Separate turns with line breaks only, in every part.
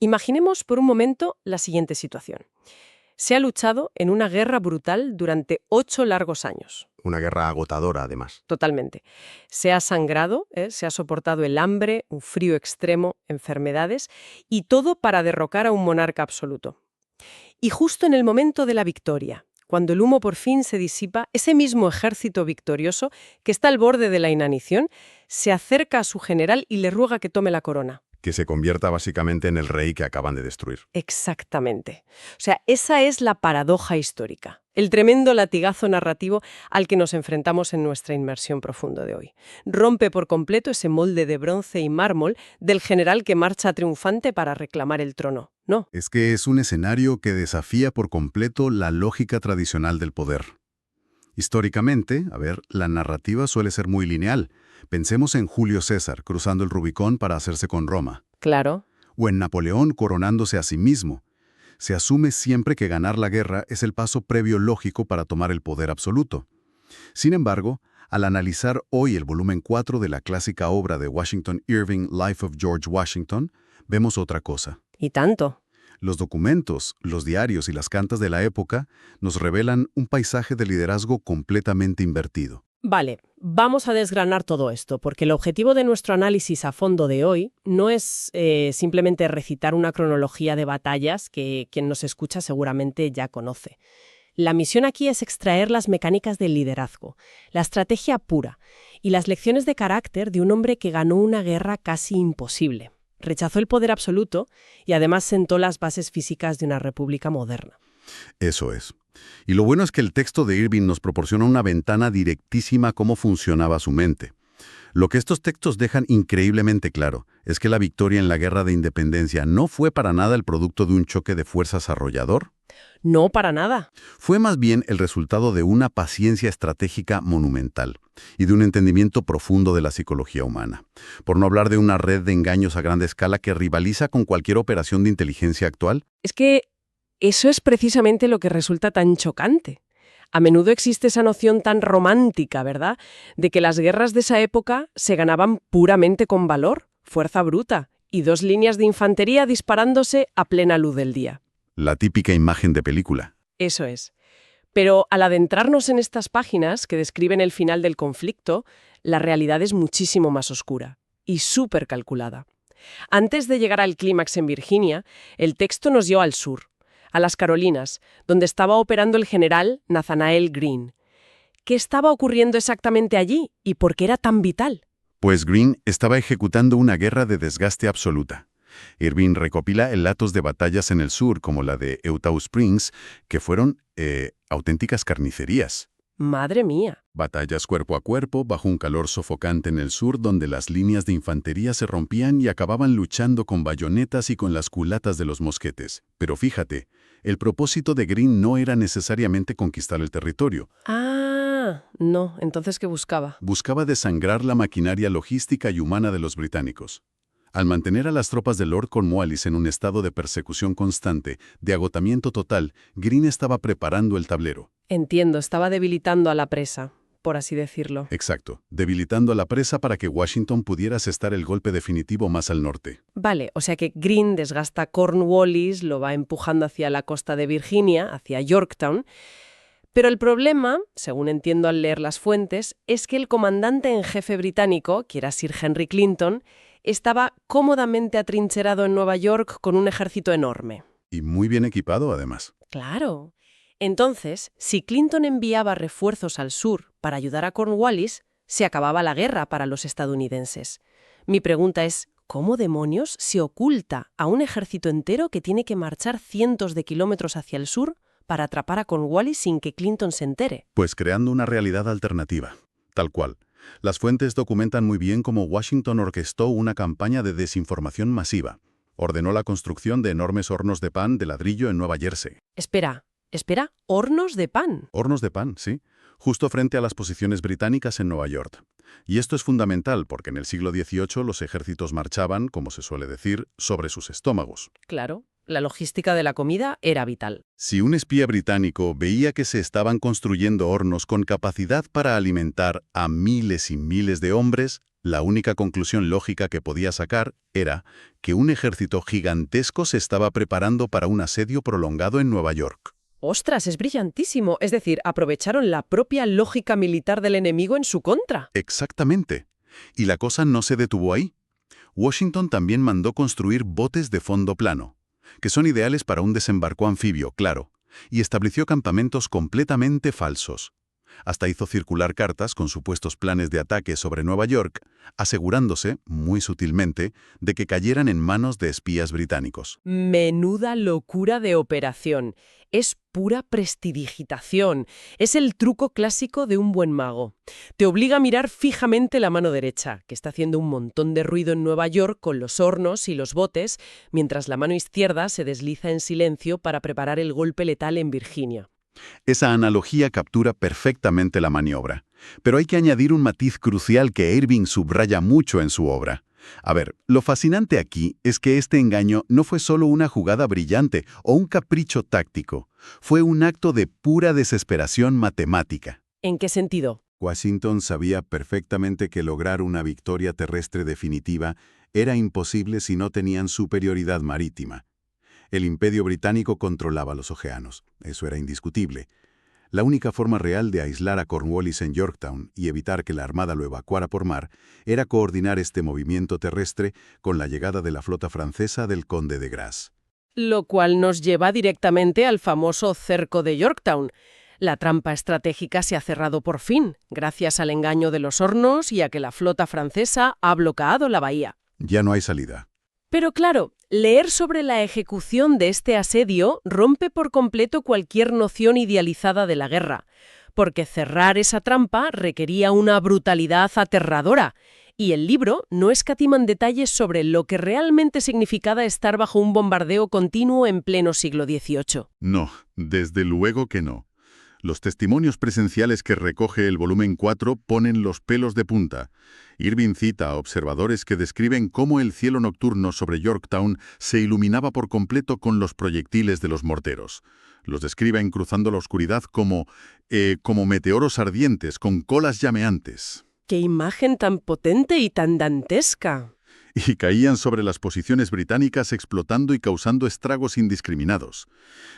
Imaginemos por un momento la siguiente situación. Se ha luchado en una guerra brutal durante 8 largos años.
Una guerra agotadora, además.
Totalmente. Se ha sangrado, se ha soportado el hambre, un frío extremo, enfermedades, y todo para derrocar a un monarca absoluto. Y justo en el momento de la victoria, cuando el humo por fin se disipa, ese mismo ejército victorioso, que está al borde de la inanición, se acerca a su general y le ruega que tome la corona.
Que se convierta básicamente en el rey que acaban de destruir.
Exactamente. O sea, esa es la paradoja histórica, el tremendo latigazo narrativo al que nos enfrentamos en nuestra inmersión profunda de hoy. Rompe por completo ese molde de bronce y mármol del general que marcha triunfante para reclamar el trono. No.
Es que es un escenario que desafía por completo la lógica tradicional del poder. Históricamente, la narrativa suele ser muy lineal. Pensemos en Julio César cruzando el Rubicón para hacerse con Roma.
Claro.
O en Napoleón coronándose a sí mismo. Se asume siempre que ganar la guerra es el paso previo lógico para tomar el poder absoluto. Sin embargo, al analizar hoy el volumen 4 de la clásica obra de Washington Irving, Life of George Washington, vemos otra cosa.
¿Y tanto?
Los documentos, los diarios y las cartas de la época nos revelan un paisaje de liderazgo completamente invertido.
Vale, vamos a desgranar todo esto, porque el objetivo de nuestro análisis a fondo de hoy no es simplemente recitar una cronología de batallas que quien nos escucha seguramente ya conoce. La misión aquí es extraer las mecánicas del liderazgo, la estrategia pura y las lecciones de carácter de un hombre que ganó una guerra casi imposible. Rechazó el poder absoluto y además sentó las bases físicas de una república moderna.
Eso es. Y lo bueno es que el texto de Irving nos proporciona una ventana directísima a cómo funcionaba su mente. Lo que estos textos dejan increíblemente claro es que la victoria en la Guerra de Independencia no fue para nada el producto de un choque de fuerzas arrollador.
No, para nada.
Fue más bien el resultado de una paciencia estratégica monumental y de un entendimiento profundo de la psicología humana. Por no hablar de una red de engaños a gran escala que rivaliza con cualquier operación de inteligencia actual.
Es que eso es precisamente lo que resulta tan chocante. A menudo existe esa noción tan romántica, ¿verdad?, de que las guerras de esa época se ganaban puramente con valor, fuerza bruta y 2 líneas de infantería disparándose a plena luz del día.
La típica imagen de película.
Eso es. Pero al adentrarnos en estas páginas que describen el final del conflicto, la realidad es muchísimo más oscura y súper calculada. Antes de llegar al clímax en Virginia, el texto nos lleva al sur, a las Carolinas, donde estaba operando el general Nathanael Greene. ¿Qué estaba ocurriendo exactamente allí y por qué era tan vital?
Pues Greene estaba ejecutando una guerra de desgaste absoluta. Irving recopila relatos de batallas en el sur, como la de Eutaw Springs, que fueron auténticas carnicerías.
¡Madre mía!
Batallas cuerpo a cuerpo, bajo un calor sofocante en el sur, donde las líneas de infantería se rompían y acababan luchando con bayonetas y con las culatas de los mosquetes. Pero fíjate, el propósito de Greene no era necesariamente conquistar el territorio.
Ah, no, entonces ¿qué buscaba?
Buscaba desangrar la maquinaria logística y humana de los británicos. Al mantener a las tropas de Lord Cornwallis en un estado de persecución constante, de agotamiento total, Greene estaba preparando el tablero.
Entiendo, estaba debilitando a la presa, por así decirlo.
Exacto, debilitando a la presa para que Washington pudiera asestar el golpe definitivo más al norte.
Vale, o sea que Greene desgasta a Cornwallis, lo va empujando hacia la costa de Virginia, hacia Yorktown. Pero el problema, según entiendo al leer las fuentes, es que el comandante en jefe británico, que era Sir Henry Clinton, estaba cómodamente atrincherado en Nueva York con un ejército enorme.
Y muy bien equipado, además.
Claro. Entonces, si Clinton enviaba refuerzos al sur para ayudar a Cornwallis, se acababa la guerra para los estadounidenses. Mi pregunta es, ¿cómo demonios se oculta a un ejército entero que tiene que marchar cientos de kilómetros hacia el sur para atrapar a Cornwallis sin que Clinton se entere?
Pues creando una realidad alternativa, tal cual. Las fuentes documentan muy bien cómo Washington orquestó una campaña de desinformación masiva. Ordenó la construcción de enormes hornos de pan de ladrillo en Nueva Jersey.
Espera, ¿hornos de pan?
Hornos de pan, sí, justo frente a las posiciones británicas en Nueva York. Y esto es fundamental porque en el siglo XVIII los ejércitos marchaban, como se suele decir, sobre sus estómagos.
Claro, la logística de la comida era vital.
Si un espía británico veía que se estaban construyendo hornos con capacidad para alimentar a miles y miles de hombres, La única conclusión lógica que podía sacar era que un ejército gigantesco se estaba preparando para un asedio prolongado en Nueva York.
¡Ostras, es brillantísimo! Es decir, aprovecharon la propia lógica militar del enemigo en su contra.
Exactamente. Y la cosa no se detuvo ahí. Washington también mandó construir botes de fondo plano, que son ideales para un desembarco anfibio, claro, y estableció campamentos completamente falsos. Hasta hizo circular cartas con supuestos planes de ataque sobre Nueva York, asegurándose, muy sutilmente, de que cayeran en manos de espías británicos.
Menuda locura de operación. Es pura prestidigitación. Es el truco clásico de un buen mago. Te obliga a mirar fijamente la mano derecha, que está haciendo un montón de ruido en Nueva York con los hornos y los botes, mientras la mano izquierda se desliza en silencio para preparar el golpe letal en Virginia.
Esa analogía captura perfectamente la maniobra. Pero hay que añadir un matiz crucial que Irving subraya mucho en su obra. A ver, lo fascinante aquí es que este engaño no fue solo una jugada brillante o un capricho táctico. Fue un acto de pura desesperación matemática.
¿En qué sentido?
Washington sabía perfectamente que lograr una victoria terrestre definitiva era imposible si no tenían superioridad marítima. El Imperio Británico controlaba los océanos, eso era indiscutible. La única forma real de aislar a Cornwallis en Yorktown y evitar que la Armada lo evacuara por mar era coordinar este movimiento terrestre con la llegada de la flota francesa del Conde de Grasse.
Lo cual nos lleva directamente al famoso cerco de Yorktown. La trampa estratégica se ha cerrado por fin, gracias al engaño de los hornos y a que la flota francesa ha bloqueado la bahía.
Ya no hay salida.
Pero claro, leer sobre la ejecución de este asedio rompe por completo cualquier noción idealizada de la guerra, porque cerrar esa trampa requería una brutalidad aterradora, y el libro no escatima en detalles sobre lo que realmente significaba estar bajo un bombardeo continuo en pleno siglo XVIII.
No, desde luego que no. Los testimonios presenciales que recoge el volumen 4 ponen los pelos de punta. Irving cita a observadores que describen cómo el cielo nocturno sobre Yorktown se iluminaba por completo con los proyectiles de los morteros. Los describen cruzando la oscuridad como meteoros ardientes con colas llameantes.
¡Qué imagen tan potente y tan dantesca!
Y caían sobre las posiciones británicas explotando y causando estragos indiscriminados.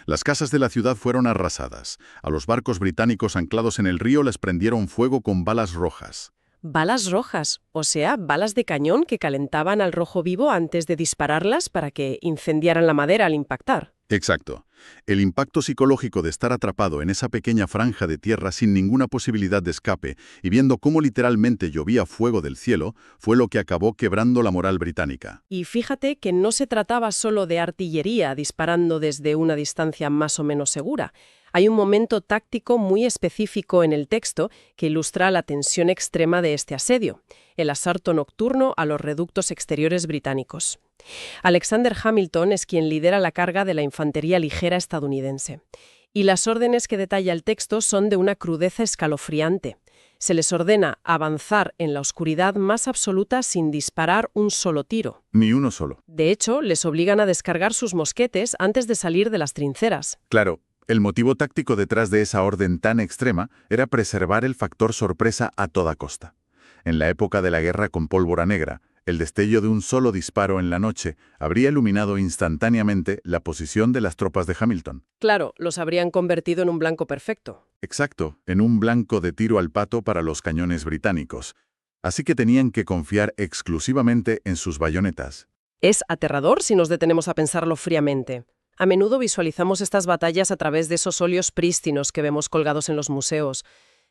Las casas de la ciudad fueron arrasadas. A los barcos británicos anclados en el río les prendieron fuego con balas rojas.
Balas rojas, o sea, balas de cañón que calentaban al rojo vivo antes de dispararlas para que incendiaran la madera al impactar.
Exacto. El impacto psicológico de estar atrapado en esa pequeña franja de tierra sin ninguna posibilidad de escape y viendo cómo literalmente llovía fuego del cielo fue lo que acabó quebrando la moral británica.
Y fíjate que no se trataba solo de artillería disparando desde una distancia más o menos segura. Hay un momento táctico muy específico en el texto que ilustra la tensión extrema de este asedio, el asalto nocturno a los reductos exteriores británicos. Alexander Hamilton es quien lidera la carga de la infantería ligera estadounidense. Y las órdenes que detalla el texto son de una crudeza escalofriante. Se les ordena avanzar en la oscuridad más absoluta sin disparar un solo tiro.
Ni uno solo.
De hecho, les obligan a descargar sus mosquetes antes de salir de las trincheras.
Claro. El motivo táctico detrás de esa orden tan extrema era preservar el factor sorpresa a toda costa. En la época de la guerra con pólvora negra, el destello de un solo disparo en la noche habría iluminado instantáneamente la posición de las tropas de Hamilton.
Claro, los habrían convertido en un blanco perfecto.
Exacto, en un blanco de tiro al pato para los cañones británicos. Así que tenían que confiar exclusivamente en sus bayonetas.
Es aterrador si nos detenemos a pensarlo fríamente. A menudo visualizamos estas batallas a través de esos óleos prístinos que vemos colgados en los museos.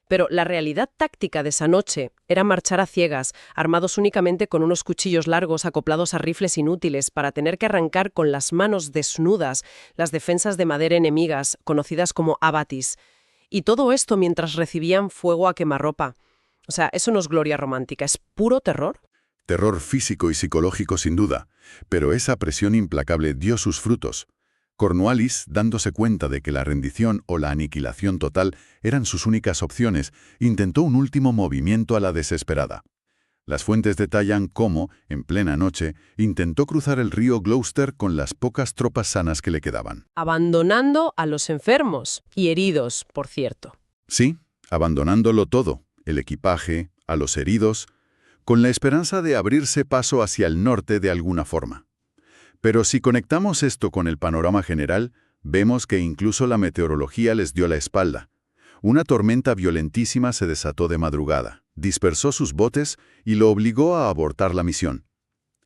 Pero la realidad táctica de esa noche era marchar a ciegas, armados únicamente con unos cuchillos largos acoplados a rifles inútiles para tener que arrancar con las manos desnudas las defensas de madera enemigas, conocidas como abatis. Y todo esto mientras recibían fuego a quemarropa. O sea, eso no es gloria romántica, es puro terror.
Terror físico y psicológico sin duda, pero esa presión implacable dio sus frutos. Cornwallis, dándose cuenta de que la rendición o la aniquilación total eran sus únicas opciones, intentó un último movimiento a la desesperada. Las fuentes detallan cómo, en plena noche, intentó cruzar el río Gloucester con las pocas tropas sanas que le quedaban.
Abandonando a los enfermos y heridos, por cierto.
Sí, abandonándolo todo, el equipaje, a los heridos. con la esperanza de abrirse paso hacia el norte de alguna forma. Pero si conectamos esto con el panorama general, vemos que incluso la meteorología les dio la espalda. Una tormenta violentísima se desató de madrugada, dispersó sus botes y lo obligó a abortar la misión.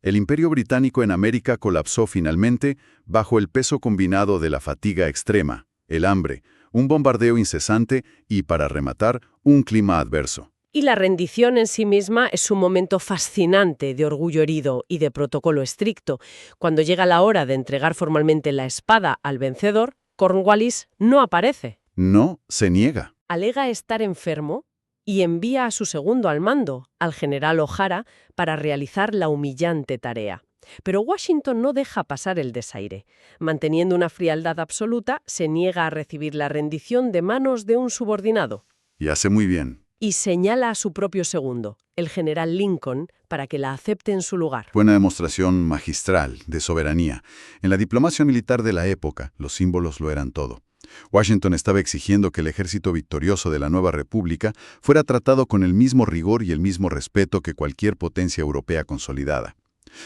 El Imperio Británico en América colapsó finalmente bajo el peso combinado de la fatiga extrema, el hambre, un bombardeo incesante y, para rematar, un clima adverso.
Y la rendición en sí misma es un momento fascinante de orgullo herido y de protocolo estricto. Cuando llega la hora de entregar formalmente la espada al vencedor, Cornwallis no aparece.
No, se niega.
Alega estar enfermo y envía a su segundo al mando, al general O'Hara, para realizar la humillante tarea. Pero Washington no deja pasar el desaire. Manteniendo una frialdad absoluta, se niega a recibir la rendición de manos de un subordinado.
Y hace muy bien.
Y señala a su propio segundo, el general Lincoln, para que la acepte en su lugar.
Fue una demostración magistral de soberanía. En la diplomacia militar de la época, los símbolos lo eran todo. Washington estaba exigiendo que el ejército victorioso de la nueva república fuera tratado con el mismo rigor y el mismo respeto que cualquier potencia europea consolidada.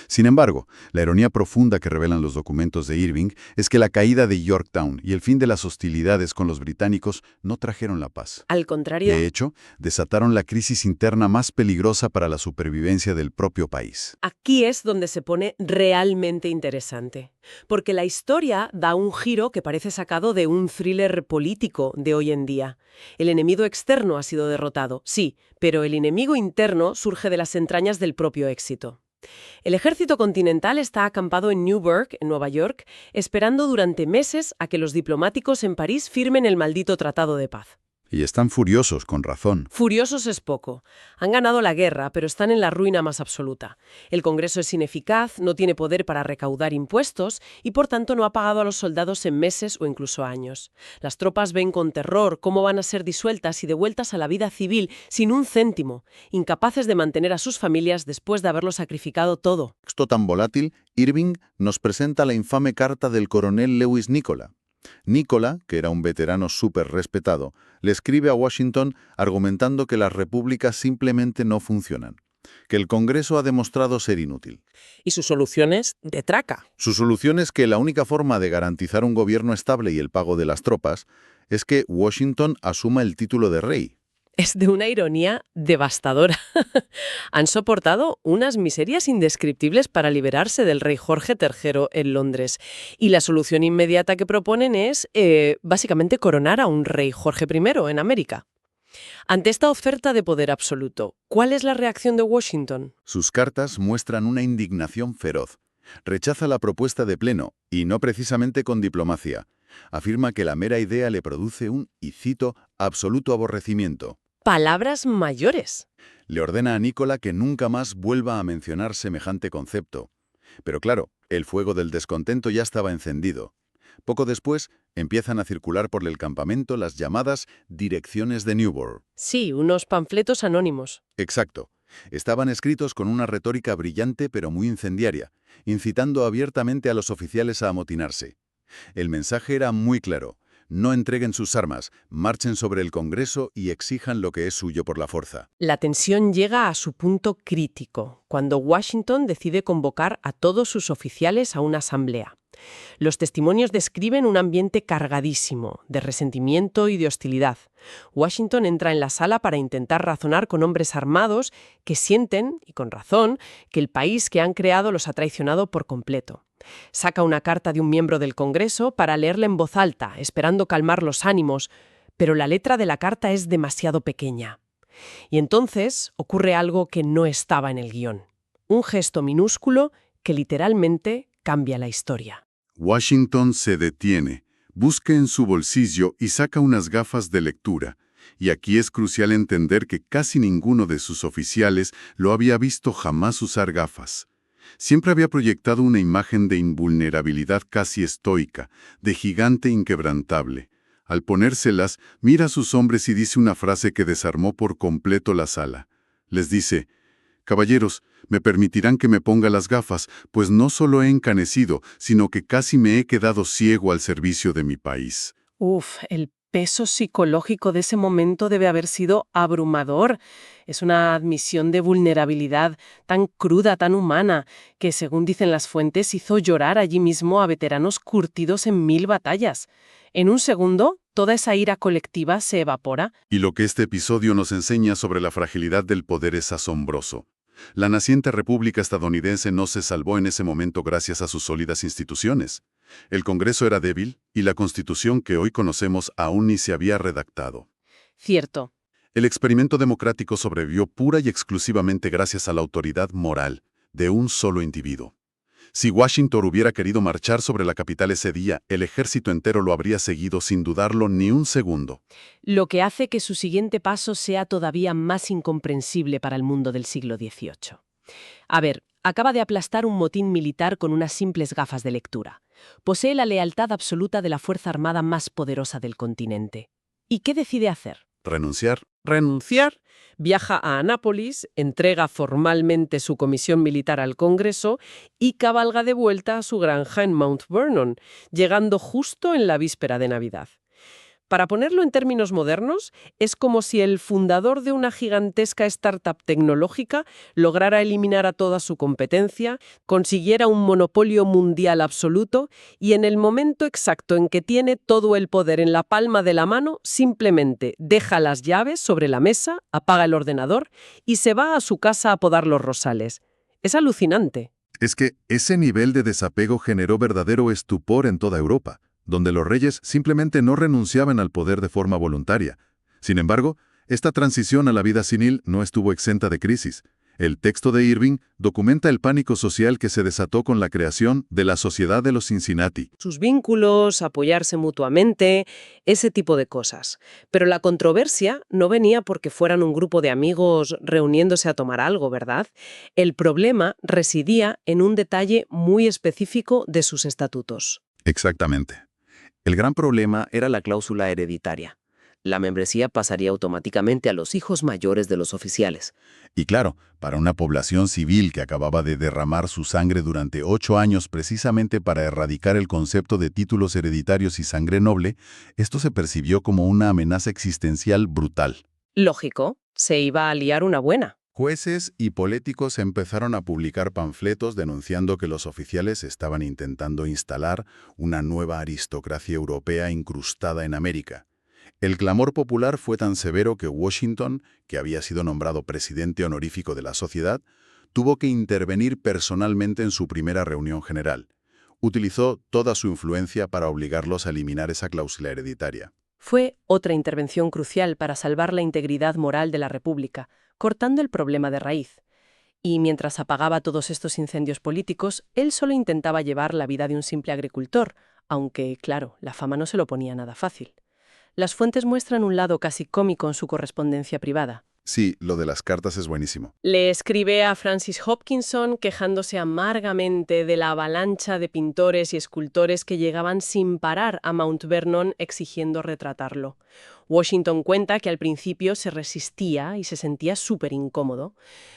Sin embargo, la ironía profunda que revelan los documentos de Irving es que la caída de Yorktown y el fin de las hostilidades con los británicos no trajeron la paz.
Al contrario,
De hecho, desataron la crisis interna más peligrosa para la supervivencia del propio país.
aquí es donde se pone realmente interesante, porque la historia da un giro que parece sacado de un thriller político de hoy en día. El enemigo externo ha sido derrotado, sí, pero el enemigo interno surge de las entrañas del propio éxito. El ejército continental está acampado en Newburgh, en Nueva York, esperando durante meses a que los diplomáticos en París firmen el maldito tratado de paz.
Y están furiosos, con razón.
Furiosos es poco. Han ganado la guerra, pero están en la ruina más absoluta. El Congreso es ineficaz, no tiene poder para recaudar impuestos y, por tanto, no ha pagado a los soldados en meses o incluso años. Las tropas ven con terror cómo van a ser disueltas y devueltas a la vida civil sin un céntimo, incapaces de mantener a sus familias después de haberlo sacrificado todo.
Texto tan volátil, Irving nos presenta la infame carta del coronel Lewis Nicola. Nicola, que era un veterano súper respetado, le escribe a Washington argumentando que las repúblicas simplemente no funcionan, que el Congreso ha demostrado ser inútil.
Y sus soluciones de traca.
Su solución es que la única forma de garantizar un gobierno estable y el pago de las tropas es que Washington asuma el título de rey.
Es de una ironía devastadora. Han soportado unas miserias indescriptibles para liberarse del rey Jorge III en Londres. Y la solución inmediata que proponen es, básicamente, coronar a un rey Jorge I en América. Ante esta oferta de poder absoluto, ¿cuál es la reacción de Washington?
Sus cartas muestran una indignación feroz. Rechaza la propuesta de pleno, y no precisamente con diplomacia. Afirma que la mera idea le produce un, y cito, absoluto aborrecimiento.
Palabras mayores.
Le ordena a Nicola que nunca más vuelva a mencionar semejante concepto. Pero claro, el fuego del descontento ya estaba encendido. Poco después, empiezan a circular por el campamento las llamadas direcciones de Newburgh.
Sí, unos panfletos anónimos.
Exacto. Estaban escritos con una retórica brillante pero muy incendiaria, incitando abiertamente a los oficiales a amotinarse. El mensaje era muy claro. No entreguen sus armas, marchen sobre el Congreso y exijan lo que es suyo por la fuerza.
La tensión llega a su punto crítico, cuando Washington decide convocar a todos sus oficiales a una asamblea. Los testimonios describen un ambiente cargadísimo, de resentimiento y de hostilidad. Washington entra en la sala para intentar razonar con hombres armados que sienten, y con razón, que el país que han creado los ha traicionado por completo. Saca una carta de un miembro del Congreso para leerla en voz alta, esperando calmar los ánimos, pero la letra de la carta es demasiado pequeña. Y entonces ocurre algo que no estaba en el guión. Un gesto minúsculo que literalmente cambia la historia.
Washington se detiene, busca en su bolsillo y saca unas gafas de lectura. Y aquí es crucial entender que casi ninguno de sus oficiales lo había visto jamás usar gafas. Siempre había proyectado una imagen de invulnerabilidad casi estoica, de gigante inquebrantable. Al ponérselas, mira a sus hombres y dice una frase que desarmó por completo la sala. Les dice: «Caballeros, me permitirán que me ponga las gafas, pues no solo he encanecido, sino que casi me he quedado ciego al servicio de mi país».
El peso psicológico de ese momento debe haber sido abrumador. Es una admisión de vulnerabilidad tan cruda, tan humana, que según dicen las fuentes hizo llorar allí mismo a veteranos curtidos en 1000 batallas. En un segundo, toda esa ira colectiva se evapora.
Y lo que este episodio nos enseña sobre la fragilidad del poder es asombroso. La naciente República estadounidense no se salvó en ese momento gracias a sus sólidas instituciones. El Congreso era débil y la Constitución que hoy conocemos aún ni se había redactado.
Cierto.
El experimento democrático sobrevivió pura y exclusivamente gracias a la autoridad moral de un solo individuo. Si Washington hubiera querido marchar sobre la capital ese día, el ejército entero lo habría seguido sin dudarlo ni un segundo.
Lo que hace que su siguiente paso sea todavía más incomprensible para el mundo del siglo XVIII. A ver, acaba de aplastar un motín militar con unas simples gafas de lectura. Posee la lealtad absoluta de la fuerza armada más poderosa del continente. ¿Y qué decide hacer?
Renunciar.
Renunciar, viaja a Annapolis, entrega formalmente su comisión militar al Congreso y cabalga de vuelta a su granja en Mount Vernon, llegando justo en la víspera de Navidad. Para ponerlo en términos modernos, es como si el fundador de una gigantesca startup tecnológica lograra eliminar a toda su competencia, consiguiera un monopolio mundial absoluto y en el momento exacto en que tiene todo el poder en la palma de la mano, simplemente deja las llaves sobre la mesa, apaga el ordenador y se va a su casa a podar los rosales. Es alucinante.
Es que ese nivel de desapego generó verdadero estupor en toda Europa, donde los reyes simplemente no renunciaban al poder de forma voluntaria. Sin embargo, esta transición a la vida civil no estuvo exenta de crisis. El texto de Irving documenta el pánico social que se desató con la creación de la Sociedad de los Cincinnati.
Sus vínculos, apoyarse mutuamente, ese tipo de cosas. Pero la controversia no venía porque fueran un grupo de amigos reuniéndose a tomar algo, ¿verdad? El problema residía en un detalle muy específico de sus estatutos.
Exactamente.
El gran problema era la cláusula hereditaria. La membresía pasaría automáticamente a los hijos mayores de los oficiales.
Y claro, para una población civil que acababa de derramar su sangre durante 8 años precisamente para erradicar el concepto de títulos hereditarios y sangre noble, esto se percibió como una amenaza existencial brutal.
Lógico, se iba a liar una buena.
Jueces y políticos empezaron a publicar panfletos denunciando que los oficiales estaban intentando instalar una nueva aristocracia europea incrustada en América. El clamor popular fue tan severo que Washington, que había sido nombrado presidente honorífico de la sociedad, tuvo que intervenir personalmente en su primera reunión general. Utilizó toda su influencia para obligarlos a eliminar esa cláusula hereditaria.
Fue otra intervención crucial para salvar la integridad moral de la República, cortando el problema de raíz. Y mientras apagaba todos estos incendios políticos, él solo intentaba llevar la vida de un simple agricultor, aunque, claro, la fama no se lo ponía nada fácil. Las fuentes muestran un lado casi cómico en su correspondencia privada.
Sí, lo de las cartas es buenísimo.
Le escribe a Francis Hopkinson quejándose amargamente de la avalancha de pintores y escultores que llegaban sin parar a Mount Vernon exigiendo retratarlo. Washington cuenta que al principio se resistía y se sentía súper incómodo,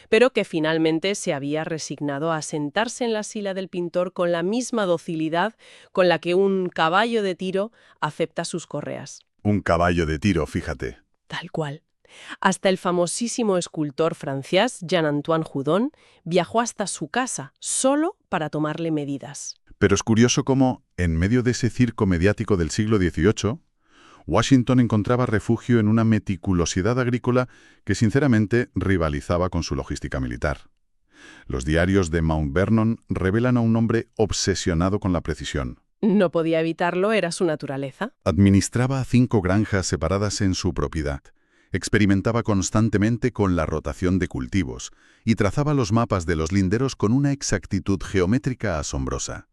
pero que finalmente se había resignado a sentarse en la silla del pintor con la misma docilidad con la que un caballo de tiro acepta sus correas.
Un caballo de tiro, fíjate.
Tal cual. Hasta el famosísimo escultor francés Jean-Antoine Houdon viajó hasta su casa solo para tomarle medidas.
Pero es curioso cómo, en medio de ese circo mediático del siglo XVIII, Washington encontraba refugio en una meticulosidad agrícola que sinceramente rivalizaba con su logística militar. Los diarios de Mount Vernon revelan a un hombre obsesionado con la precisión.
No podía evitarlo, era su naturaleza.
Administraba 5 granjas separadas en su propiedad. Experimentaba constantemente con la rotación de cultivos y trazaba los mapas de los linderos con una exactitud geométrica asombrosa.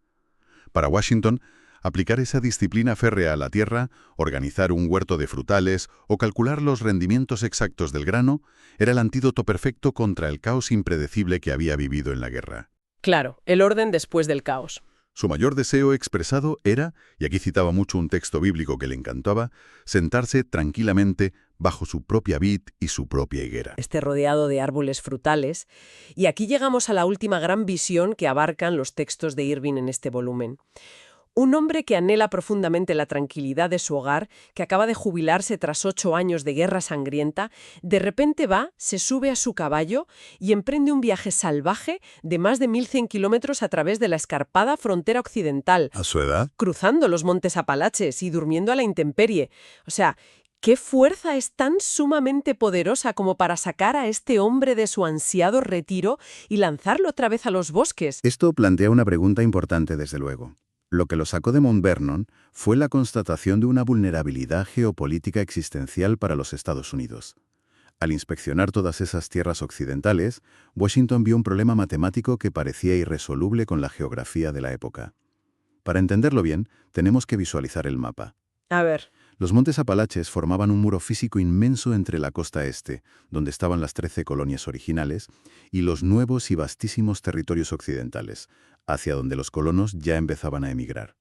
Para Washington, aplicar esa disciplina férrea a la tierra, organizar un huerto de frutales o calcular los rendimientos exactos del grano era el antídoto perfecto contra el caos impredecible que había vivido en la guerra.
Claro, el orden después del caos.
Su mayor deseo expresado era, y aquí citaba mucho un texto bíblico que le encantaba, sentarse tranquilamente bajo su propia vid y su propia higuera.
Esté rodeado de árboles frutales. Y aquí llegamos a la última gran visión que abarcan los textos de Irving en este volumen. Un hombre que anhela profundamente la tranquilidad de su hogar, que acaba de jubilarse tras 8 años de guerra sangrienta, de repente va, se sube a su caballo y emprende un viaje salvaje de más de 1100 kilómetros a través de la escarpada frontera occidental,
¿A su edad?
cruzando los montes Apalaches y durmiendo a la intemperie. O sea, ¿qué fuerza es tan sumamente poderosa como para sacar a este hombre de su ansiado retiro y lanzarlo otra vez a los bosques?
Esto plantea una pregunta importante, desde luego. Lo que lo sacó de Mount Vernon fue la constatación de una vulnerabilidad geopolítica existencial para los Estados Unidos. Al inspeccionar todas esas tierras occidentales, Washington vio un problema matemático que parecía irresoluble con la geografía de la época. Para entenderlo bien, tenemos que visualizar el mapa.
A ver.
Los montes Apalaches formaban un muro físico inmenso entre la costa este, donde estaban las 13 colonias originales, y los nuevos y vastísimos territorios occidentales, hacia donde los colonos ya empezaban a emigrar.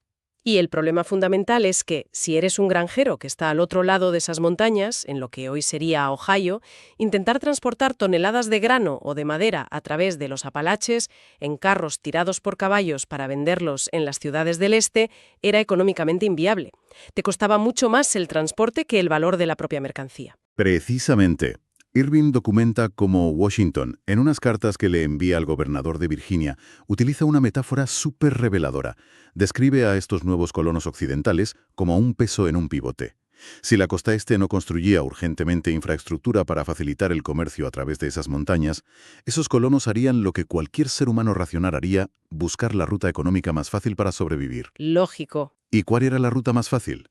Y el problema fundamental es que, si eres un granjero que está al otro lado de esas montañas, en lo que hoy sería Ohio, intentar transportar toneladas de grano o de madera a través de los Apalaches en carros tirados por caballos para venderlos en las ciudades del este era económicamente inviable. Te costaba mucho más el transporte que el valor de la propia mercancía.
Precisamente. Irving documenta cómo Washington, en unas cartas que le envía al gobernador de Virginia, utiliza una metáfora súper reveladora. Describe a estos nuevos colonos occidentales como un peso en un pivote. Si la costa este no construía urgentemente infraestructura para facilitar el comercio a través de esas montañas, esos colonos harían lo que cualquier ser humano racional haría: buscar la ruta económica más fácil para sobrevivir.
Lógico.
¿Y cuál era la ruta más fácil?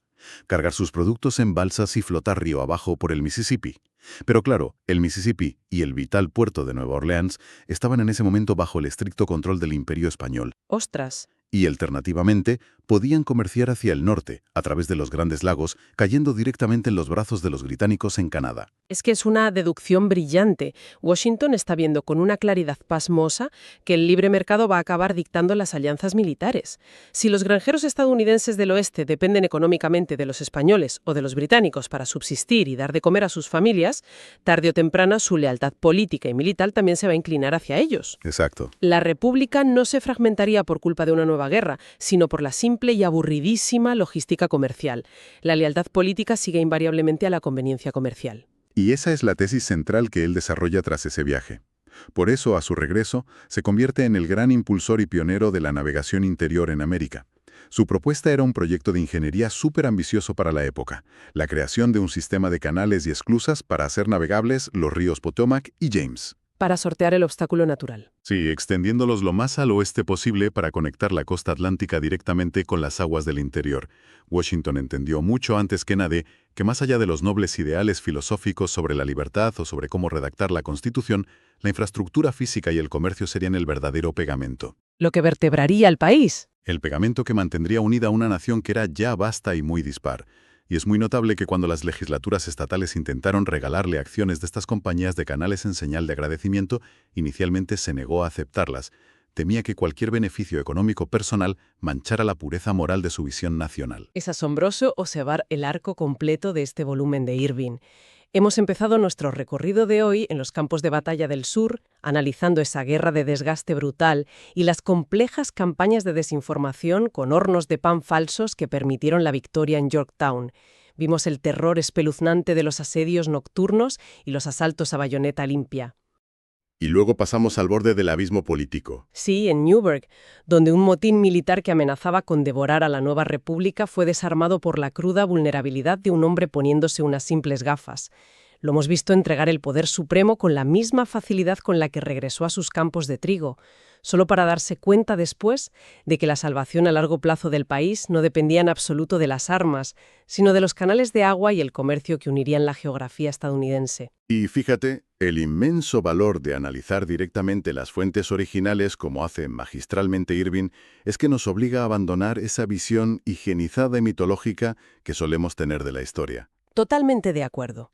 Cargar sus productos en balsas y flotar río abajo por el Mississippi. Pero claro, el Mississippi y el vital puerto de Nueva Orleans estaban en ese momento bajo el estricto control del Imperio Español.
¡Ostras!
Y alternativamente, podían comerciar hacia el norte, a través de los Grandes Lagos, cayendo directamente en los brazos de los británicos en Canadá.
Es que es una deducción brillante. Washington está viendo con una claridad pasmosa que el libre mercado va a acabar dictando las alianzas militares. Si los granjeros estadounidenses del oeste dependen económicamente de los españoles o de los británicos para subsistir y dar de comer a sus familias, tarde o temprano su lealtad política y militar también se va a inclinar hacia ellos.
Exacto.
La República no se fragmentaría por culpa de una nueva guerra, sino por la simple y aburridísima logística comercial. La lealtad política sigue invariablemente a la conveniencia comercial.
Y esa es la tesis central que él desarrolla tras ese viaje. Por eso, a su regreso, se convierte en el gran impulsor y pionero de la navegación interior en América. Su propuesta era un proyecto de ingeniería súper ambicioso para la época: la creación de un sistema de canales y esclusas para hacer navegables los ríos Potomac y James.
Para sortear el obstáculo natural.
Sí, extendiéndolos lo más al oeste posible para conectar la costa atlántica directamente con las aguas del interior. Washington entendió mucho antes que nadie que, más allá de los nobles ideales filosóficos sobre la libertad o sobre cómo redactar la Constitución, la infraestructura física y el comercio serían el verdadero pegamento.
Lo que vertebraría al país.
El pegamento que mantendría unida a una nación que era ya vasta y muy dispar. Y es muy notable que cuando las legislaturas estatales intentaron regalarle acciones de estas compañías de canales en señal de agradecimiento, inicialmente se negó a aceptarlas. Temía que cualquier beneficio económico personal manchara la pureza moral de su visión nacional.
Es asombroso observar el arco completo de este volumen de Irving. Hemos empezado nuestro recorrido de hoy en los campos de batalla del sur, analizando esa guerra de desgaste brutal y las complejas campañas de desinformación con hornos de pan falsos que permitieron la victoria en Yorktown. Vimos el terror espeluznante de los asedios nocturnos y los asaltos a bayoneta limpia.
Y luego pasamos al borde del abismo político.
Sí, en Newburgh, donde un motín militar que amenazaba con devorar a la nueva república fue desarmado por la cruda vulnerabilidad de un hombre poniéndose unas simples gafas. Lo hemos visto entregar el poder supremo con la misma facilidad con la que regresó a sus campos de trigo, solo para darse cuenta después de que la salvación a largo plazo del país no dependía en absoluto de las armas, sino de los canales de agua y el comercio que unirían la geografía estadounidense.
Y fíjate, el inmenso valor de analizar directamente las fuentes originales, como hace magistralmente Irving, es que nos obliga a abandonar esa visión higienizada y mitológica que solemos tener de la historia.
Totalmente de acuerdo.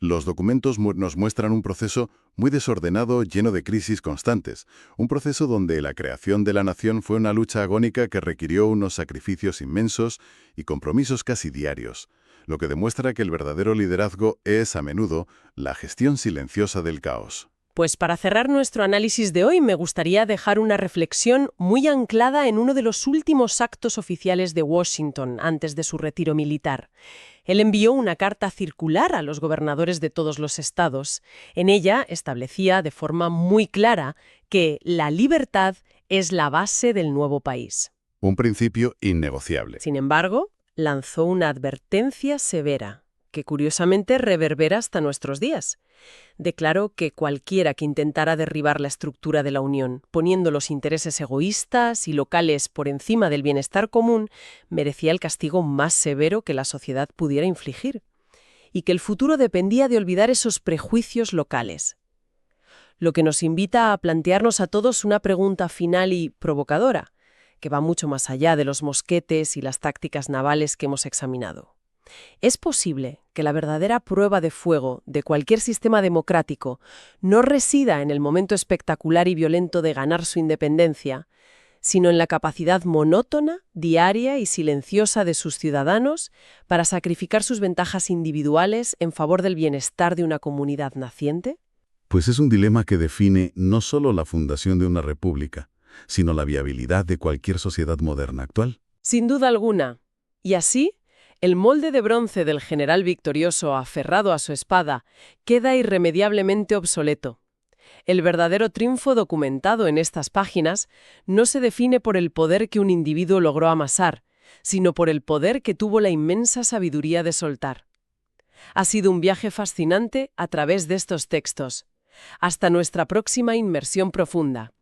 Los documentos nos muestran un proceso muy desordenado, lleno de crisis constantes. Un proceso donde la creación de la nación fue una lucha agónica que requirió unos sacrificios inmensos y compromisos casi diarios, lo que demuestra que el verdadero liderazgo es, a menudo, la gestión silenciosa del caos.
Pues para cerrar nuestro análisis de hoy me gustaría dejar una reflexión muy anclada en uno de los últimos actos oficiales de Washington antes de su retiro militar. Él envió una carta circular a los gobernadores de todos los estados. En ella establecía de forma muy clara que la libertad es la base del nuevo país.
Un principio innegociable.
Sin embargo, lanzó una advertencia severa, que curiosamente reverbera hasta nuestros días. Declaró que cualquiera que intentara derribar la estructura de la Unión, poniendo los intereses egoístas y locales por encima del bienestar común, merecía el castigo más severo que la sociedad pudiera infligir, y que el futuro dependía de olvidar esos prejuicios locales. Lo que nos invita a plantearnos a todos una pregunta final y provocadora, que va mucho más allá de los mosquetes y las tácticas navales que hemos examinado. ¿Es posible que la verdadera prueba de fuego de cualquier sistema democrático no resida en el momento espectacular y violento de ganar su independencia, sino en la capacidad monótona, diaria y silenciosa de sus ciudadanos para sacrificar sus ventajas individuales en favor del bienestar de una comunidad naciente?
Pues es un dilema que define no solo la fundación de una república, sino la viabilidad de cualquier sociedad moderna actual.
Sin duda alguna. Y así, el molde de bronce del general victorioso aferrado a su espada queda irremediablemente obsoleto. El verdadero triunfo documentado en estas páginas no se define por el poder que un individuo logró amasar, sino por el poder que tuvo la inmensa sabiduría de soltar. Ha sido un viaje fascinante a través de estos textos. Hasta nuestra próxima inmersión profunda.